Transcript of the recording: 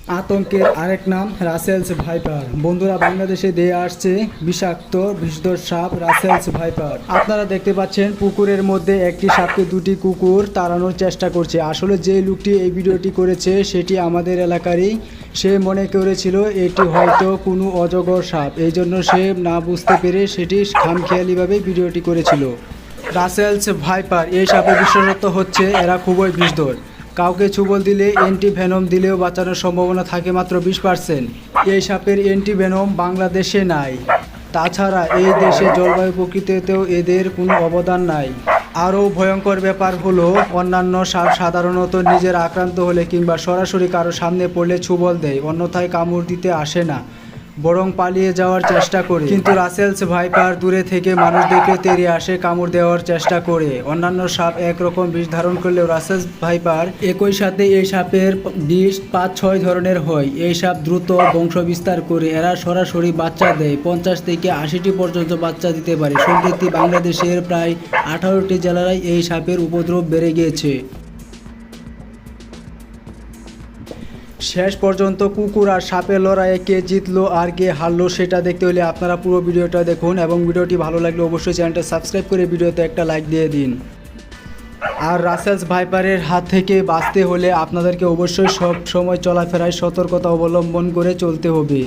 আতঙ্কের আরেক নাম রাসেলস ভাইপার। বন্ধুরা, বাংলাদেশে দিয়ে আসছে বিষাক্ত বিষধর সাপ রাসেলস ভাইপার। আপনারা দেখতে পাচ্ছেন পুকুরের মধ্যে একটি সাপকে দুটি কুকুর তাড়ানোর চেষ্টা করছে। আসলে যে লোকটি এই ভিডিওটি করেছে সেটি আমাদের এলাকারই। সে মনে করেছিল এটি হয়তো কোনো অজগর সাপ, এই জন্য সে না বুঝতে পেরে সেটি খামখেয়ালিভাবে ভিডিওটি করেছিল। রাসেলস ভাইপার এই সাপের বিশেষত্ব হচ্ছে এরা খুবই বিষধর। কাউকে ছোবল দিলে অ্যান্টিভেনম দিলেও বাঁচানোর সম্ভাবনা থাকে মাত্র 20%। এই সাপের অ্যান্টিভেনম বাংলাদেশে নাই। তাছাড়া এই দেশে জলবায়ু প্রকৃতিতেও এদের কোনো অবদান নাই। আরও ভয়ঙ্কর ব্যাপার হলো, অন্যান্য সাপ সাধারণত নিজের আক্রান্ত হলে কিংবা সরাসরি কারো সামনে পড়লে ছোবল দেয়, অন্যথায় কামড় দিতে আসে না, বরং পালিয়ে যাওয়ার চেষ্টা করে। কিন্তু রাসেলস ভাইপার দূরে থেকে মানুষ দেখলে তেড়ে আসে, কামড় দেওয়ার চেষ্টা করে। অন্যান্য সাপ একরকম বিষ ধারণ করলেও রাসেলস ভাইপার একই সাথে এই সাপের বিষ 5-6 ধরনের হয়। এই সাপ দ্রুত বংশ বিস্তার করে। এরা সরাসরি বাচ্চা দেয়, 50 থেকে 80টি পর্যন্ত বাচ্চা দিতে পারে। সম্প্রতি বাংলাদেশের প্রায় 18টি জেলায় এই সাপের উপদ্রব বেড়ে গিয়েছে। শেষ পর্যন্ত কুকুর আর সাপের লড়াইয়ে কে জিতলো আর কে হারলো সেটা দেখতে হলে আপনারা পুরো ভিডিওটা দেখুন, এবং ভিডিওটি ভালো লাগলে অবশ্যই চ্যানেলটা সাবস্ক্রাইব করে ভিডিওতে একটা লাইক দিয়ে দিন। আর রাসেলস ভাইপারের হাত থেকে বাঁচতে হলে আপনাদেরকে অবশ্যই সব সময় চলাফেরায় সতর্কতা অবলম্বন করে চলতে হবে।